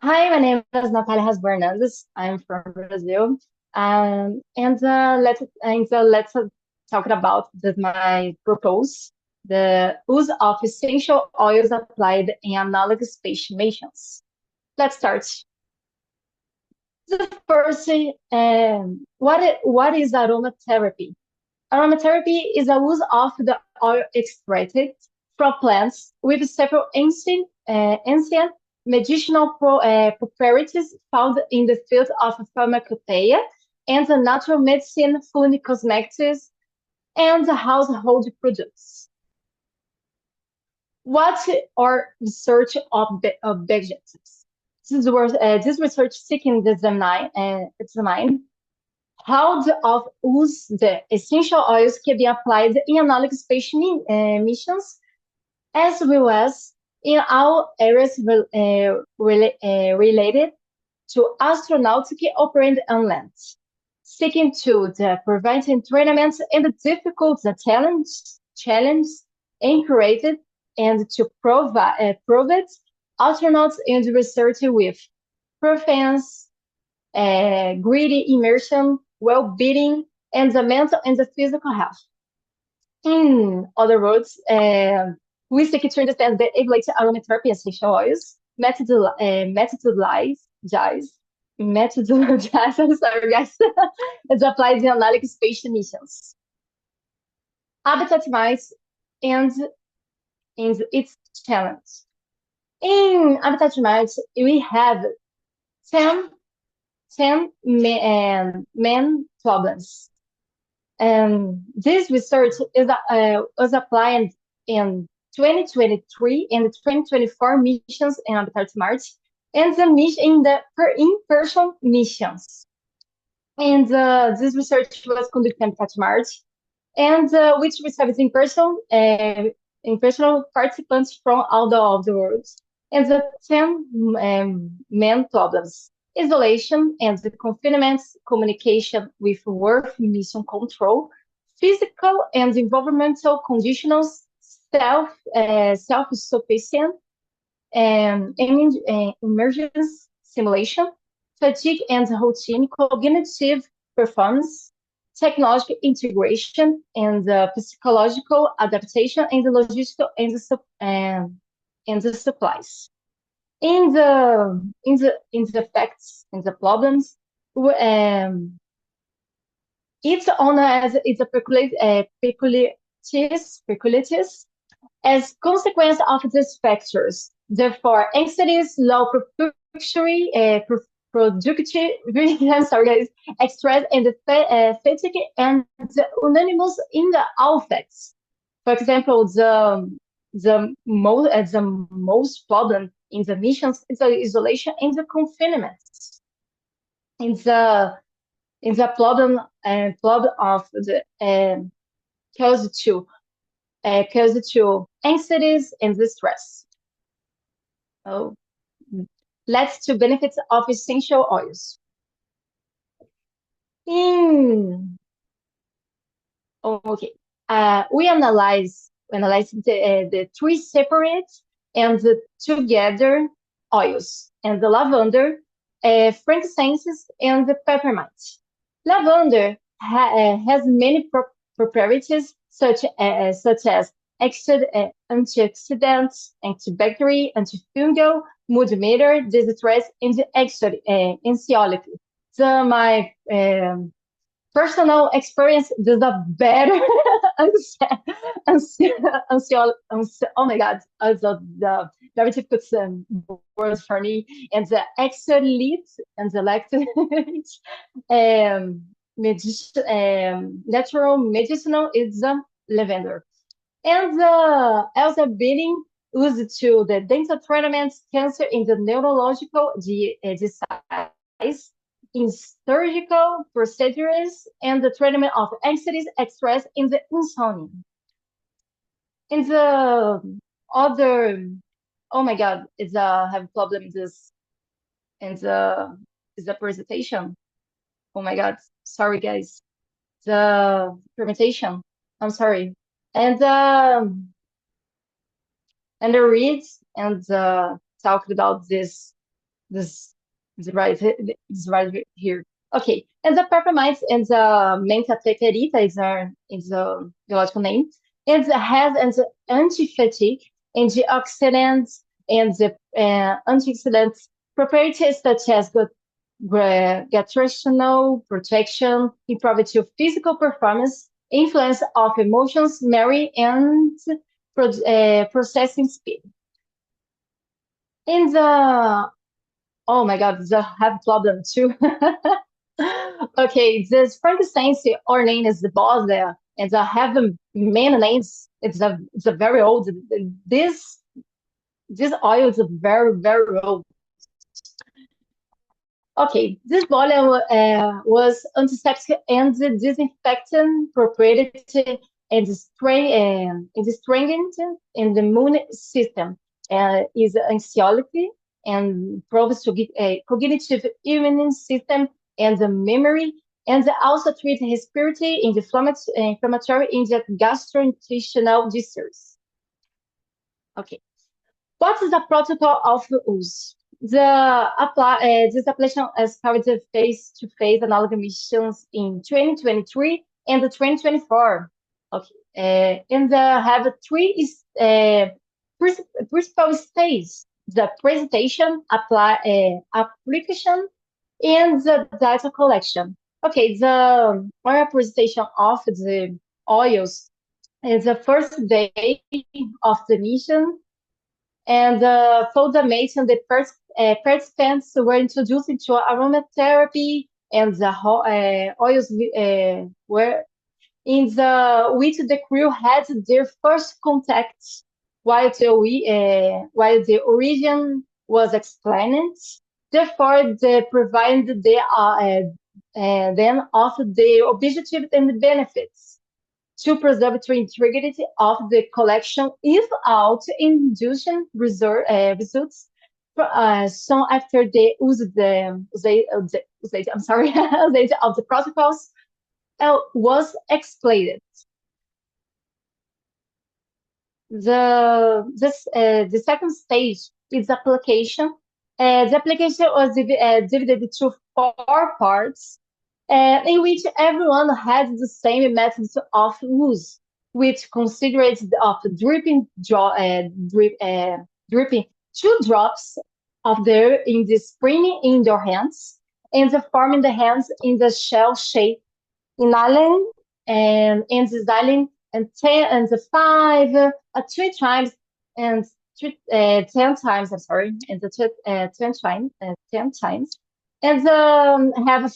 Hi, my name is Natalia Hernandez Hazbun. I'm from Brazil. Let's talk about my purpose, the use of essential oils applied in analogous space missions. Let's start. The first, what is aromatherapy? Aromatherapy is a use of the oil extracted from plants with several ancient medicinal properties found in the field of pharmacopoeia and the natural medicine, food, cosmetics, and household products. What are research objectives? This research seeking examine how of use the essential oils can be applied in analogous space missions, as well as in all areas related to astronautic operating on land, seeking to the preventing tournaments and the difficult challenge created and to provide astronauts and research with preference greedy immersion, well-being, and the mental and the physical health. In other words, we seek to understand the ability aromatherapy essential oils, methodologize, I'm sorry guys, as applied in analytic space missions. Habitat mice and in its challenge. In habitat mice, we have 10 main problems. This research was applied in 2023 and 2024 missions in Habitat Mars and the mission in the in-person missions. And this research was conducted in Habitat Mars, and which receives in-person participants from all of the world. And the 10 main problems: isolation and the confinement, communication with work mission control, physical and environmental conditions, self-sufficient, emergence simulation, fatigue and routine, cognitive performance, technological integration, and psychological adaptation, and the logistical and the supplies. In the facts and the problems, it's on as it's a peculiarities as consequence of these factors. Therefore, anxieties, low productivity, I'm sorry guys, stress and fatigue and the unanimous in the affects. For example, the most problem in the missions is the isolation and the confinement. In the problem of the cause to anxieties and the stress. Oh, let's to benefits of essential oils. Hmm. Okay. We analyze the three separate and the together oils and the lavender, frankincense, and the peppermint. Lavender has many properties such as antioxidants, antibacterial, antifungal, mood meter, distress, and anxiolytic. So my personal experience does a better oh my god, also the very difficult words for me, and the exolite and the lactate natural medicinal is the lavender. And also being used to the dental treatments, cancer in the neurological disease, in surgical procedures, and the treatment of anxieties, stress, in the insomnia. In the other, oh my God, it's have problem this in the is the presentation. Oh my God, sorry guys, the presentation. I'm sorry, and and the reads and talked about this This is right here. Okay, and the peppermint and the menta teterita is a biological name, and it has an anti-fatigue, antioxidants, and the antioxidants properties such as good gastrointestinal protection, improvement to physical performance, influence of emotions, memory, and processing speed. In the Oh my God, I have problem too. Okay, this Frankenstein's or name is the boss there, and I have many names. It's a very old. This this oil is a very old. Okay, this volume was antiseptic and disinfectant proprietary and stringent in the immune system. Is anxiety and improves to cognitive immune system and the memory, and also treat respiratory and inflammatory in the gastrointestinal disorders. Okay. What is the protocol of use? This application has carried face-to-face analog missions in 2023 and 2024. Okay, and have three principal stages: the presentation, application, and the data collection. Okay, the oil presentation of the oils is the first day of the mission, and for the mason, the first participants were introduced to aromatherapy, and the oils were in the which the crew had their first contact, while the origin was explained. Therefore, they provided then of the objectives and benefits to preserve the integrity of the collection without inducing results. Soon after the use I'm sorry, of the protocols was explained. The second stage is application. The application was divided into four parts, in which everyone had the same methods of use, which considered of dripping 2 drops of the in the spring in their hands, and the forming the hands in the shell shape in island and this island and 5 3 times and 10 times. I'm sorry, and the 10 times, and have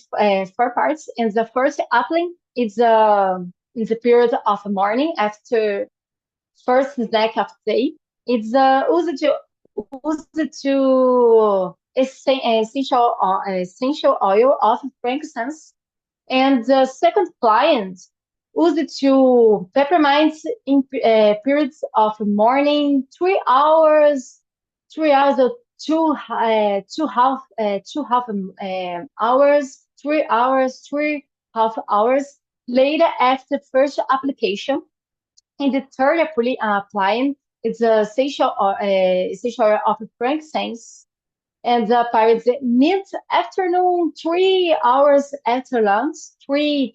4 parts. And the first upling is the period of morning after first snack of the day. It's used to essential oil of frankincense, and the second client used to peppermint in periods of morning, 3 hours, 3 hours or two half hours, 3 hours, 3 half hours later after first application. And the third applying is a essential oil of frankincense, and the pirates mid-afternoon, 3 hours after lunch, three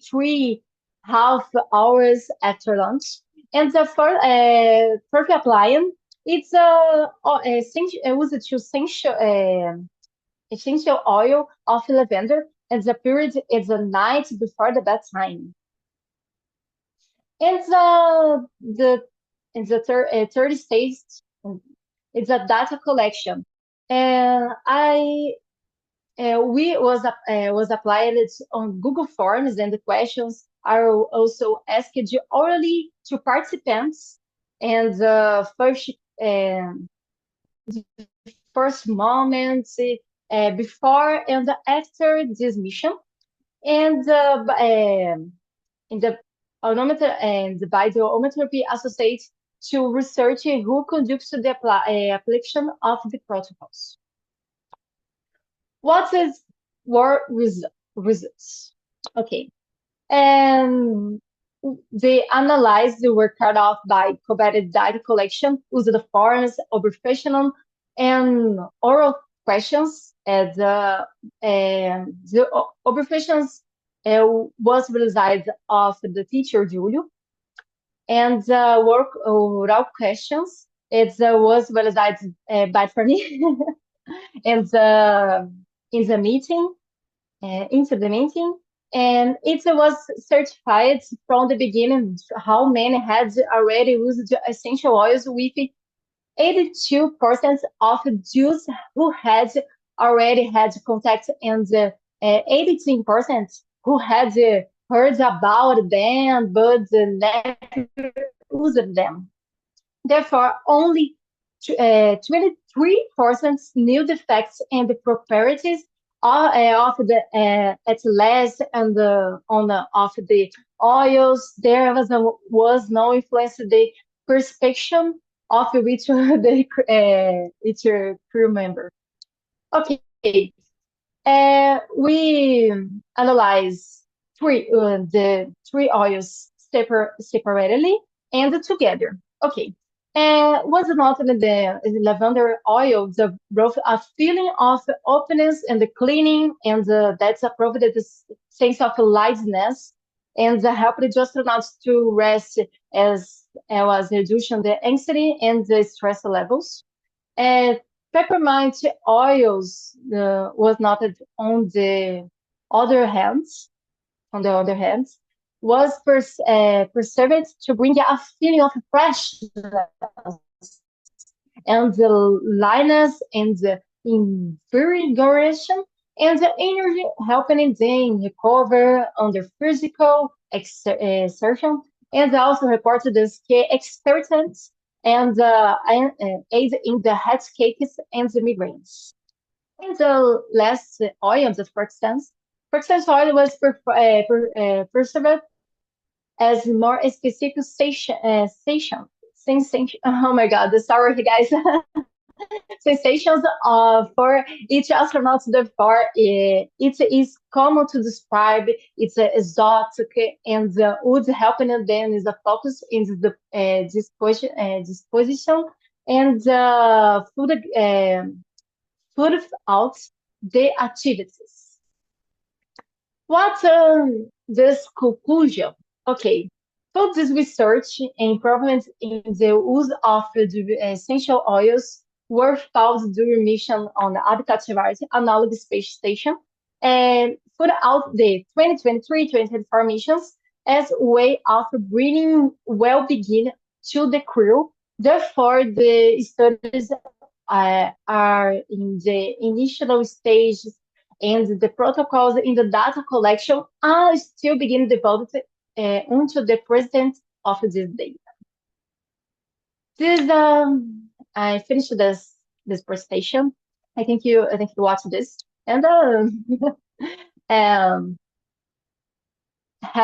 half hours after lunch. And the first applying, it's was to essential oil of lavender, and the period is the night before the bedtime. And the in the third stage, it's a data collection. And I we was applied on Google Forms, and the questions are also asked orally to participants. And the first moments before and after this mission, and in the odometer and the biometry associated to research who conducts the application of the protocols. What is were results? Okay. And they analyzed the work carried out by combated data collection, use the forms of professional and oral questions. The observations was realized of the teacher Julio, and work oral questions. It was realized by for me, and in the meeting, into the meeting, and it was certified from the beginning how many had already used essential oils with 82% of those who had already had contact and 18% who had heard about them but never used them. Therefore, only 23% knew the facts and the properties of the atlas and of the oils. There was no influence the perception of each crew member. Okay, we analyze the three oils separately and together. Okay. Was not the lavender oil the brought a feeling of openness and the cleaning, and that's approved this sense of lightness, and helped the astronauts to rest as was reducing the anxiety and the stress levels. And peppermint oils was noted other hand, on the other hand, was preserved to bring a feeling of freshness and the lightness and the invigoration and the energy helping them recover under physical exertion, and also reported as experience and aid in the headaches and the migraines. And the last oil, the frankincense oil was preserved as more specific sensation. Oh my God, sorry guys. Sensations for each astronaut. Therefore, it is common to describe it's exotic and would helping them is a focus in the disposition and food out the activities. What this conclusion? Okay, so this research and improvements in the use of the essential oils were found during mission on the Habitat analog space station and put out the 2023-2024 missions as a way of bringing well-being to the crew. Therefore, the studies are in the initial stages, and the protocols in the data collection are still being developed until the present of this day. This I finished this presentation. I think you watched this, and